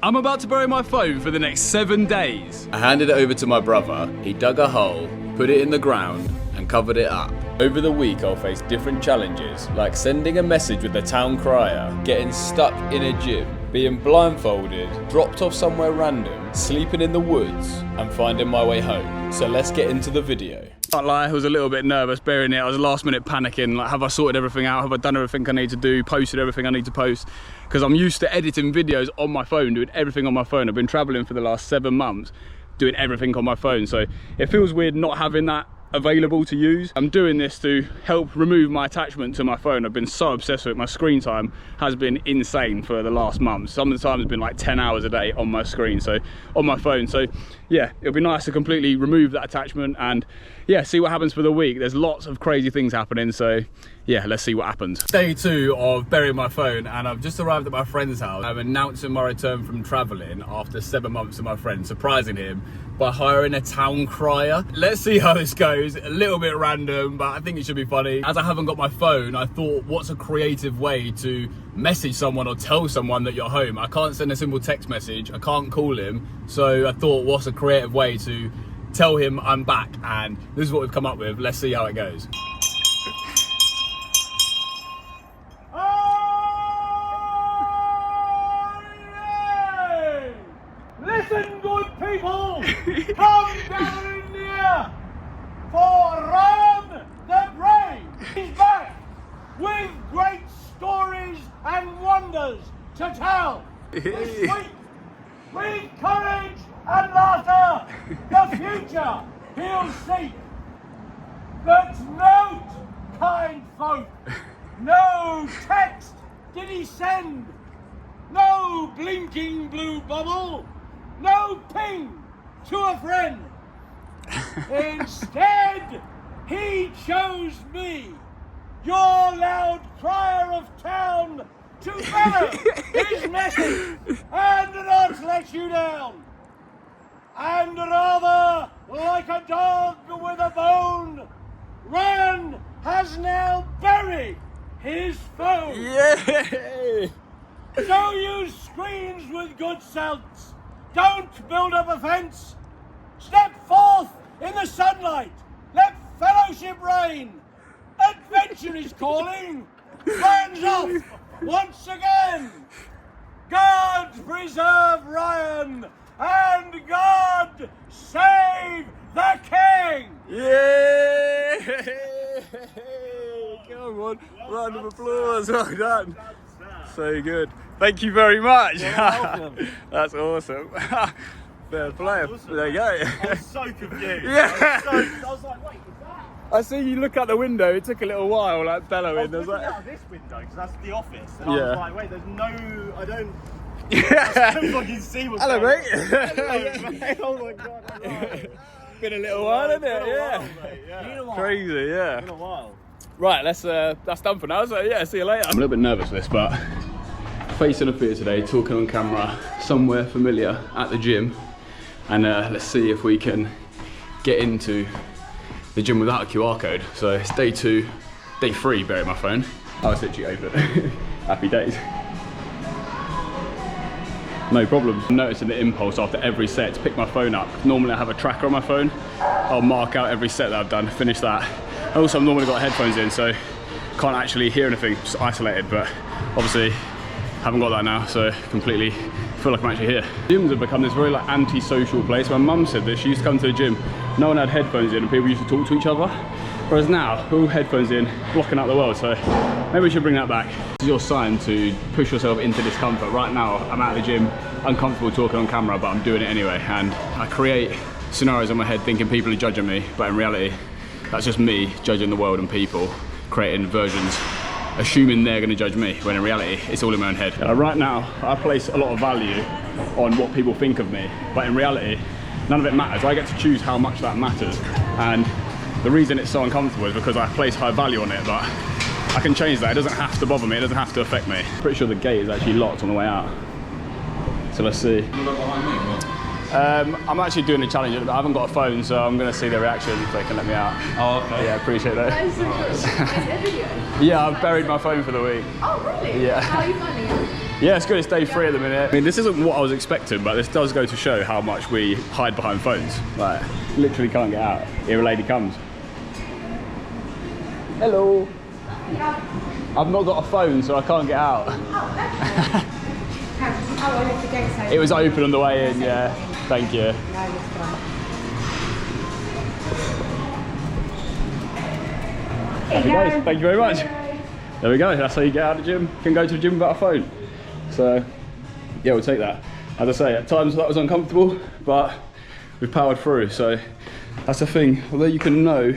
I'm about to bury my phone for the next 7 days. I handed it over to my brother. He dug a hole, put it in the ground, and covered it up. Over the week, I'll face different challenges, like sending a message with the town crier, getting stuck in a gym, being blindfolded, dropped off somewhere random, sleeping in the woods, and finding my way home. So let's get into the video. Can't lie, I was a little bit nervous burying it. I was last minute panicking, like, have I sorted everything out? Have I done everything I need to do? Posted everything I need to post? Because I'm used to editing videos on my phone, doing everything on my phone. I've been traveling for the last 7 months, doing everything on my phone. So it feels weird not having that available to use. I'm doing this to help remove my attachment to my phone. I've been so obsessed with it. My screen time has been insane for the last month. Some of the time it's been like 10 hours a day on my screen, so on my phone. So yeah, it'll be nice to completely remove that attachment and yeah, see what happens for the week. There's lots of crazy things happening, so yeah, let's see what happens. Day 2 of burying my phone, and I've just arrived at my friend's house. I'm announcing my return from traveling after 7 months with my friend, surprising him by hiring a town crier. Let's see how this goes. A little bit random, but I think it should be funny. As I haven't got my phone, I thought, what's a creative way to message someone or tell someone that you're home? I can't send a simple text message, I can't call him, so I thought, what's a creative way to tell him I'm back? And this is what we've come up with. Let's see how it goes. Listen, good people, come gathering near, for Ryan the Brave is back with great stories and wonders to tell. This week, with courage and laughter, the future he'll seek. But note, kind folk, no text did he send, no blinking blue bubble, no ping to a friend. Instead, he chose me, your loud crier of town, to bellow his message and not let you down. And rather like a dog with a bone, Ryan has now buried his phone. Yay! So use screens with good sense. Don't build up a fence. Step forth in the sunlight. Let fellowship reign. Adventure is calling. Hands off once again. God preserve Ryan and God save the King. Yay! Come on, round of applause. Well done. So good. Thank you very much. That's awesome. Fair play. There you go. I was so confused. Yeah. I was like, wait, is that? I see you look out the window. It took a little while, like bellowing. I was looking out of this window because that's the office. And Yeah. I was like, wait, there's no, I don't Yeah. fucking see what's Hello, going mate. on. Hello, mate. Oh my God. Hello. Been a little while, hasn't it? Been a while, Yeah. mate, yeah. Been a while. Crazy, yeah. Been a while. Right, that's done for now. So yeah, see you later. I'm a little bit nervous for this, but facing a fear today, talking on camera, somewhere familiar at the gym, and let's see if we can get into the gym without a QR code. So it's day 2, day 3, burying my phone. I was literally over it. Happy days. No problems. I'm noticing the impulse after every set to pick my phone up. Normally I have a tracker on my phone. I'll mark out every set that I've done, finish that. Also, I've normally got headphones in, so can't actually hear anything, just isolated, but obviously haven't got that now, so completely feel like I'm actually here. Gyms have become this very like anti-social place. My mum said this, she used to come to the gym, no one had headphones in and people used to talk to each other. Whereas now, all headphones in, blocking out the world, so maybe we should bring that back. This is your sign to push yourself into discomfort. Right now, I'm at the gym, uncomfortable talking on camera, but I'm doing it anyway. And I create scenarios in my head thinking people are judging me, but in reality, that's just me judging the world and people, creating versions, assuming they're gonna judge me, when in reality, it's all in my own head. Right now, I place a lot of value on what people think of me, but in reality, none of it matters. I get to choose how much that matters. And the reason it's so uncomfortable is because I place high value on it, but I can change that. It doesn't have to bother me, it doesn't have to affect me. Pretty sure the gate is actually locked on the way out. So let's see. I'm actually doing a challenge, but I haven't got a phone, so I'm going to see their reaction if they can let me out. Oh, okay. Yeah, appreciate that. That is so good. Is it a video? Yeah, I've buried my phone for the week. Oh, really? Yeah. How are you finding it? Yeah, it's good. It's day 3 at the minute. I mean, this isn't what I was expecting, but this does go to show how much we hide behind phones. Like, literally can't get out. Here a lady comes. Hello. Yeah. I've not got a phone, so I can't get out. Oh, it was open on the way in, yeah. Thank you. Thank you very much. There we go. That's how you get out of the gym. Can go to the gym without a phone. So, yeah, we'll take that. As I say, at times that was uncomfortable, but we've powered through. So that's the thing. Although you can know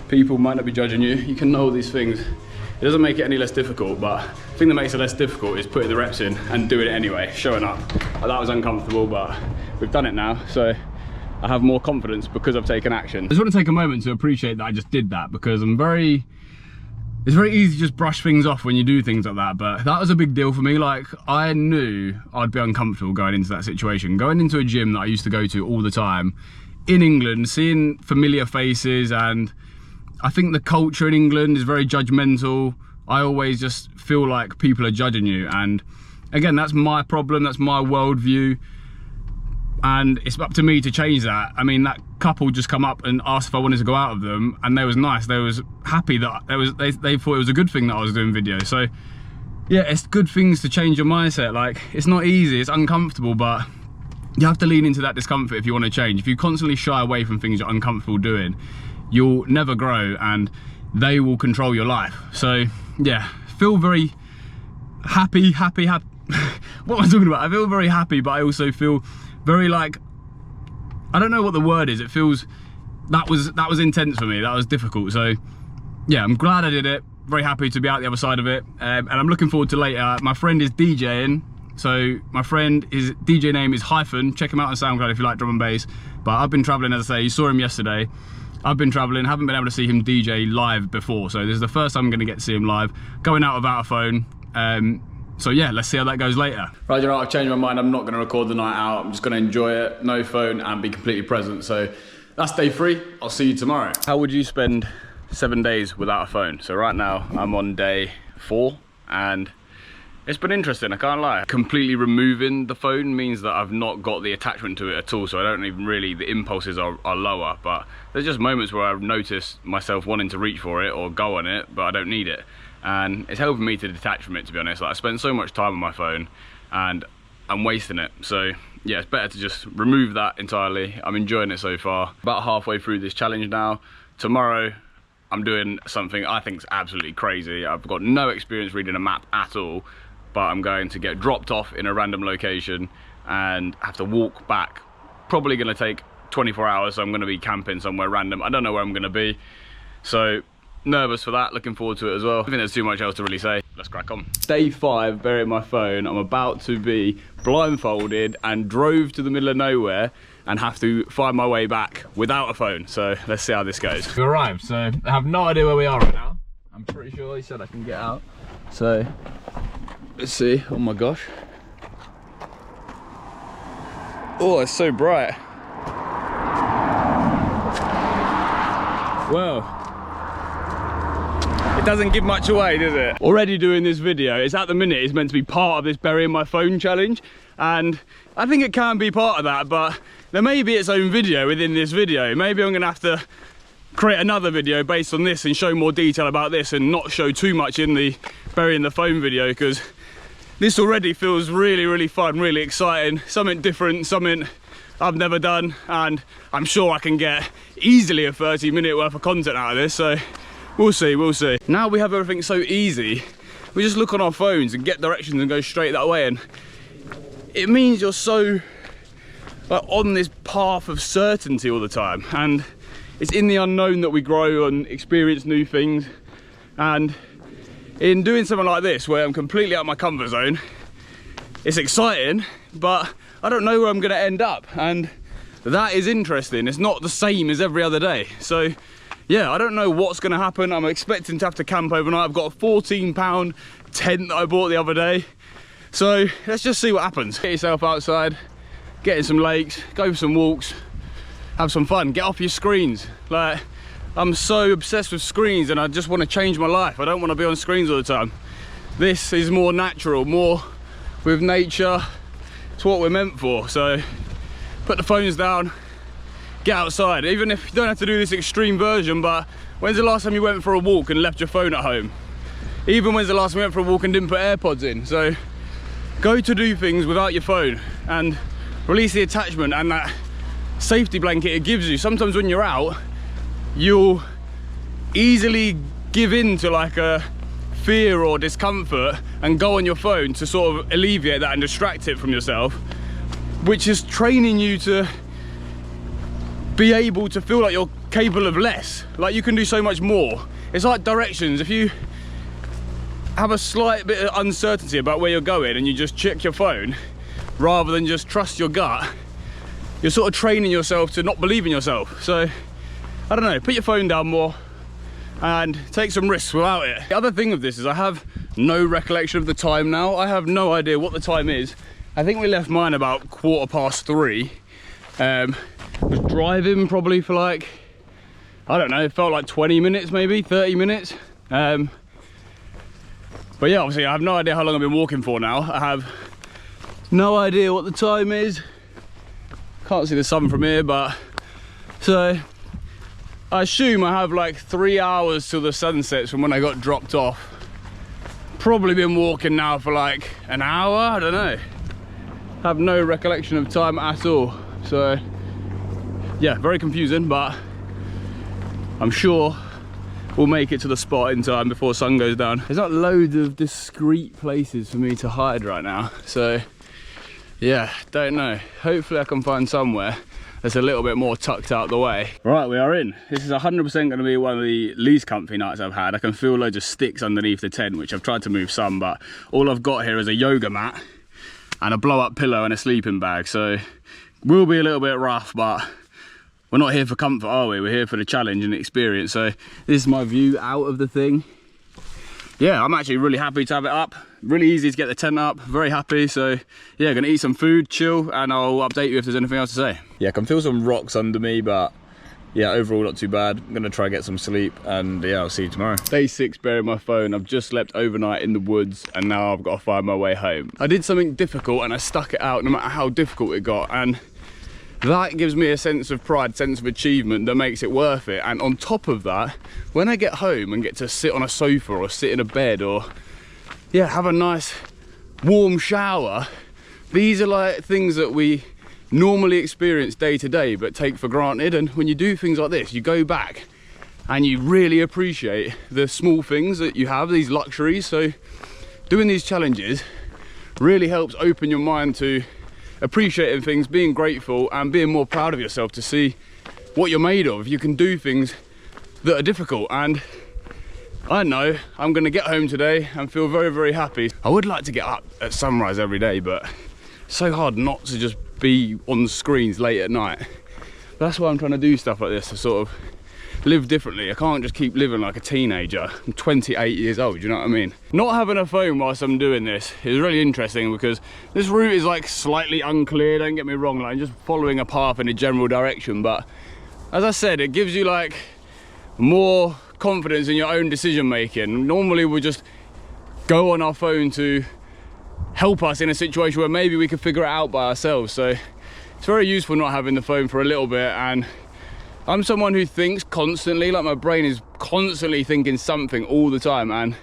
people might not be judging you, you can know all these things. It doesn't make it any less difficult, but the thing that makes it less difficult is putting the reps in and doing it anyway, showing up. That was uncomfortable, but we've done it now, so I have more confidence because I've taken action. I just want to take a moment to appreciate that I just did that, because it's very easy to just brush things off when you do things like that, but that was a big deal for me. Like, I knew I'd be uncomfortable going into that situation. Going into a gym that I used to go to all the time in England, seeing familiar faces, and I think the culture in England is very judgmental. I always just feel like people are judging you, and again, that's my problem, that's my worldview, and it's up to me to change that. I mean, that couple just come up and asked if I wanted to go out with them, and they was nice. They was happy that they thought it was a good thing that I was doing videos. So yeah, it's good things to change your mindset. Like, it's not easy, it's uncomfortable, but you have to lean into that discomfort if you want to change. If you constantly shy away from things you're uncomfortable doing, you'll never grow, and they will control your life. So yeah, feel very happy. What am I talking about? I feel very happy, but I also feel very, like, I don't know what the word is. It feels, that was intense for me. That was difficult. So yeah, I'm glad I did it. Very happy to be out the other side of it. And I'm looking forward to later. My friend is DJing. So my friend, his DJ name is Hyphen. Check him out on SoundCloud if you like drum and bass. But I've been traveling, as I say, you saw him yesterday. I've been traveling, haven't been able to see him DJ live before. So this is the first time I'm gonna get to see him live, going out without a phone. So yeah, let's see how that goes later. Right, you know, I've changed my mind. I'm not gonna record the night out. I'm just gonna enjoy it, no phone, and be completely present. So that's day 3. I'll see you tomorrow. How would you spend 7 days without a phone? So right now, I'm on day 4, and it's been interesting, I can't lie. Completely removing the phone means that I've not got the attachment to it at all, so I don't even really, the impulses are lower, but there's just moments where I've noticed myself wanting to reach for it or go on it, but I don't need it. And it's helping me to detach from it, to be honest. Like, I spend so much time on my phone and I'm wasting it. So yeah, it's better to just remove that entirely. I'm enjoying it so far. About halfway through this challenge now. Tomorrow, I'm doing something I think is absolutely crazy. I've got no experience reading a map at all, but I'm going to get dropped off in a random location and have to walk back. Probably gonna take 24 hours, so I'm gonna be camping somewhere random. I don't know where I'm gonna be. So nervous for that, looking forward to it as well. I think there's too much else to really say. Let's crack on. Day 5, burying my phone. I'm about to be blindfolded and drove to the middle of nowhere and have to find my way back without a phone. So let's see how this goes. We arrived, so I have no idea where we are right now. I'm pretty sure he said I can get out. So let's see. Oh my gosh. Oh, it's so bright. Well, it doesn't give much away, does it? Already doing this video, it's at the minute, it's meant to be part of this burying my phone challenge, and I think it can be part of that, but there may be its own video within this video. Maybe I'm gonna have to create another video based on this and show more detail about this and not show too much in the burying the phone video, because this already feels really, really fun, really exciting, something different, something I've never done, and I'm sure I can get easily a 30-minute worth of content out of this, so we'll see, we'll see. Now we have everything so easy, we just look on our phones and get directions and go straight that way, and it means you're so like on this path of certainty all the time, and it's in the unknown that we grow and experience new things. And in doing something like this, where I'm completely out of my comfort zone, it's exciting, but I don't know where I'm gonna end up, and that is interesting. It's not the same as every other day. So yeah, I don't know what's gonna happen. I'm expecting to have to camp overnight. I've got a £14 tent that I bought the other day. So let's just see what happens. Get yourself outside, get in some lakes, go for some walks, have some fun, get off your screens. Like, I'm so obsessed with screens and I just want to change my life. I don't want to be on screens all the time. This is more natural, more with nature. It's what we're meant for. So put the phones down, get outside. Even if you don't have to do this extreme version, but when's the last time you went for a walk and left your phone at home? Even when's the last time you went for a walk and didn't put AirPods in? So go to do things without your phone and release the attachment and that safety blanket it gives you. Sometimes when you're out, you'll easily give in to like a fear or discomfort and go on your phone to sort of alleviate that and distract it from yourself, which is training you to be able to feel like you're capable of less, like you can do so much more. It's like directions. If you have a slight bit of uncertainty about where you're going and you just check your phone rather than just trust your gut, you're sort of training yourself to not believe in yourself. So I don't know, put your phone down more and take some risks without it. The other thing of this is I have no recollection of the time now. I have no idea what the time is. I think we left mine about 3:15. Was driving probably for like, I don't know, it felt like 20 minutes maybe, 30 minutes. But yeah, obviously I have no idea how long I've been walking for now. I have no idea what the time is. Can't see the sun from here, but so I assume I have like 3 hours till the sun sets from when I got dropped off. Probably been walking now for like an hour, I don't know. Have no recollection of time at all. So yeah, very confusing, but I'm sure we'll make it to the spot in time before sun goes down. There's not loads of discreet places for me to hide right now. So yeah, don't know. Hopefully I can find somewhere that's a little bit more tucked out the way. Right, we are in. This is 100% going to be one of the least comfy nights I've had. I can feel loads of sticks underneath the tent, which I've tried to move some, but all I've got here is a yoga mat and a blow up pillow and a sleeping bag. So will be a little bit rough, but we're not here for comfort, are we? We're here for the challenge and the experience. So this is my view out of the thing. Yeah, I'm actually really happy to have it up. Really easy to get the tent up, very happy. So yeah, gonna eat some food, chill, and I'll update you if there's anything else to say. Yeah, I can feel some rocks under me, but yeah, overall not too bad. I'm gonna try and get some sleep, and yeah, I'll see you tomorrow. Day 6, burying my phone. I've just slept overnight in the woods, and now I've got to find my way home. I did something difficult, and I stuck it out no matter how difficult it got, and that gives me a sense of pride, sense of achievement that makes it worth it. And on top of that, when I get home and get to sit on a sofa or sit in a bed or yeah, have a nice warm shower, these are like things that we normally experience day to day but take for granted. And when you do things like this, you go back and you really appreciate the small things that you have, these luxuries. So doing these challenges really helps open your mind to appreciating things, being grateful and being more proud of yourself to see what you're made of. You can do things that are difficult, and I know I'm gonna get home today and feel very, very happy. I would like to get up at sunrise every day, but it's so hard not to just be on screens late at night. That's why I'm trying to do stuff like this, to sort of live differently. I can't just keep living like a teenager. I'm 28 years old, you know what I mean? Not having a phone whilst I'm doing this is really interesting, because this route is like slightly unclear, don't get me wrong, like I'm just following a path in a general direction, but as I said, it gives you like more confidence in your own decision making. Normally we'll just go on our phone to help us in a situation where maybe we could figure it out by ourselves. So it's very useful not having the phone for a little bit. And I'm someone who thinks constantly, like my brain is constantly thinking something all the time, and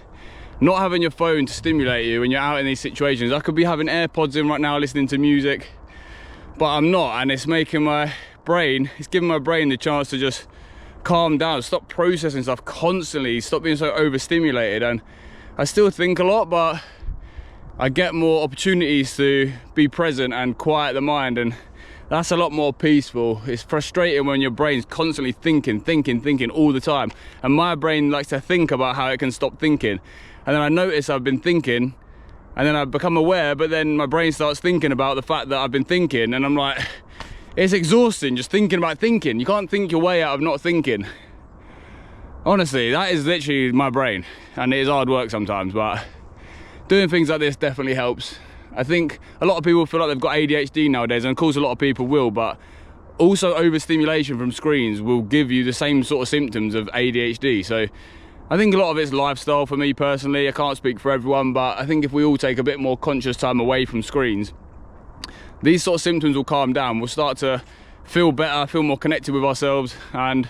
not having your phone to stimulate you when you're out in these situations. I could be having AirPods in right now listening to music, but I'm not, and it's making my brain, it's giving my brain the chance to just calm down, stop processing stuff constantly, stop being so overstimulated. And I still think a lot, but I get more opportunities to be present and quiet the mind, and that's a lot more peaceful. It's frustrating when your brain's constantly thinking all the time, and my brain likes to think about how it can stop thinking, and then I notice I've been thinking, and then I become aware, but then my brain starts thinking about the fact that I've been thinking, and I'm like, it's exhausting just thinking about thinking. You can't think your way out of not thinking. Honestly, that is literally my brain, and it is hard work sometimes, but doing things like this definitely helps. I think a lot of people feel like they've got ADHD nowadays, and of course a lot of people will, but also overstimulation from screens will give you the same sort of symptoms of ADHD. So I think a lot of it's lifestyle for me personally. I can't speak for everyone, but I think if we all take a bit more conscious time away from screens, these sort of symptoms will calm down. We'll start to feel better, feel more connected with ourselves, and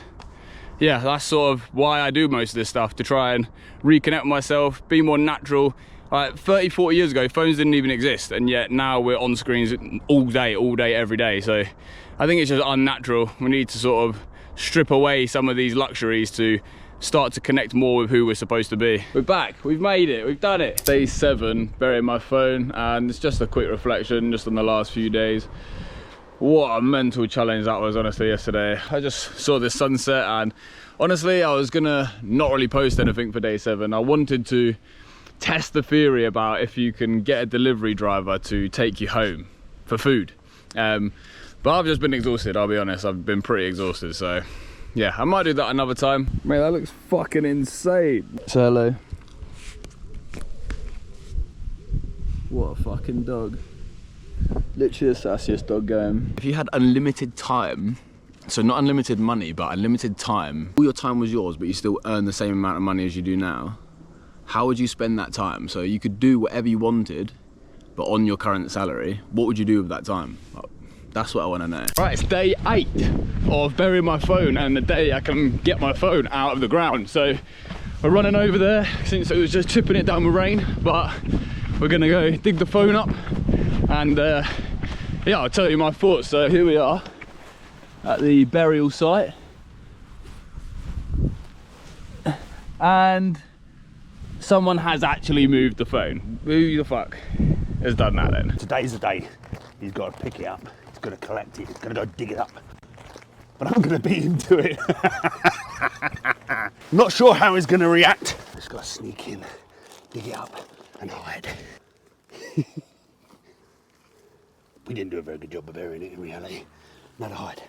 yeah, that's sort of why I do most of this stuff, to try and reconnect with myself, be more natural. Like 30, 40 years ago, phones didn't even exist, and yet now we're on screens all day, every day. So I think it's just unnatural. We need to sort of strip away some of these luxuries to start to connect more with who we're supposed to be. We're back, we've made it, we've done it. Day 7, burying my phone, and it's just a quick reflection just on the last few days. What a mental challenge that was, honestly, yesterday. I just saw this sunset, and honestly, I was gonna not really post anything for day 7. I wanted to test the theory about if you can get a delivery driver to take you home for food. But I've just been exhausted, I'll be honest. I've been pretty exhausted, so yeah, I might do that another time. Mate, that looks fucking insane. Say hello. What a fucking dog. Literally the sassiest dog going. If you had unlimited time, so not unlimited money, but unlimited time, all your time was yours, but you still earn the same amount of money as you do now, how would you spend that time? So you could do whatever you wanted, but on your current salary, what would you do with that time? That's what I want to know. Right, it's day 8 of burying my phone, and the day I can get my phone out of the ground. So we're running over there since it was just chipping it down with rain, but we're gonna go dig the phone up, and yeah, I'll tell you my thoughts. So here we are at the burial site, and someone has actually moved the phone. Who the fuck has done that then? Today's the day he's got to pick it up. He's got to collect it. He's going to go dig it up. But I'm going to beat him to it. Not sure how he's going to react. Just got to sneak in, dig it up, and hide. We didn't do a very good job of burying it in reality. Now to hide.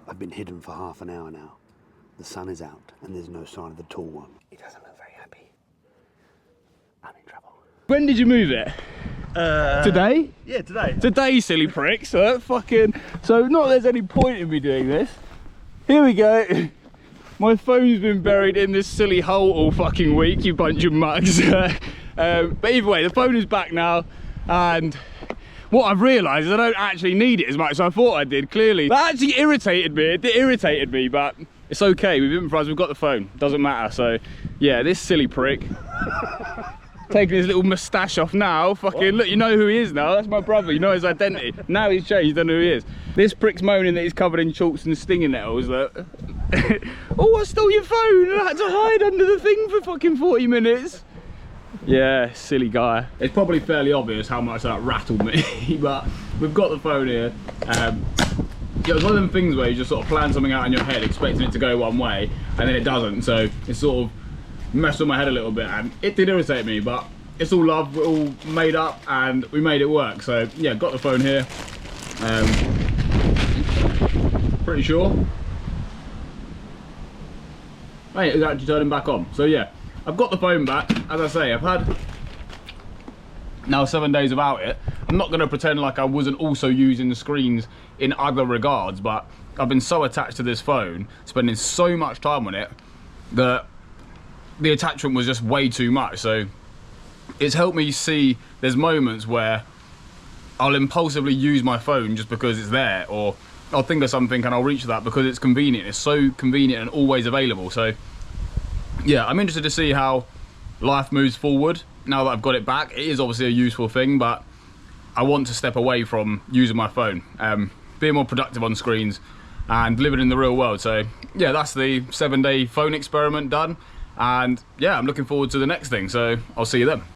I've been hidden for half an hour now. The sun is out, and there's no sign of the tall one. He doesn't look very happy. I'm in trouble. When did you move it? Today? Yeah, today. Today, silly prick. So so not there's any point in me doing this. Here we go. My phone's been buried in this silly hole all fucking week, you bunch of mugs. But either way, the phone is back now, and what I've realised is I don't actually need it as much as I thought I did, clearly. That actually irritated me, it irritated me, but it's okay, we've improvised, we've got the phone, doesn't matter. So yeah, this silly prick, taking his little moustache off now, fucking, look, you know who he is now, that's my brother, you know his identity. Now he's changed, you don't know who he is. This prick's moaning that he's covered in chalks and stinging nettles, that, oh, I stole your phone, and I had to hide under the thing for fucking 40 minutes. Yeah, silly guy. It's probably fairly obvious how much that rattled me, but we've got the phone here. It was one of them things where you just sort of plan something out in your head expecting it to go one way, and then it doesn't, so it sort of messed with my head a little bit, and it did irritate me, but it's all love, we're all made up, and we made it work. So yeah, got the phone here. Pretty sure. Hey, it's actually turning back on. So yeah, I've got the phone back. As I say, I've had now 7 days without it. I'm not going to pretend like I wasn't also using the screens in other regards, but I've been so attached to this phone, spending so much time on it, that the attachment was just way too much. So it's helped me see there's moments where I'll impulsively use my phone just because it's there, or I'll think of something and I'll reach for that because it's convenient. It's so convenient and always available. So yeah, I'm interested to see how life moves forward now that I've got it back. It is obviously a useful thing, but I want to step away from using my phone, being more productive on screens and living in the real world. So yeah, that's the 7-day phone experiment done, and yeah, I'm looking forward to the next thing, so I'll see you then.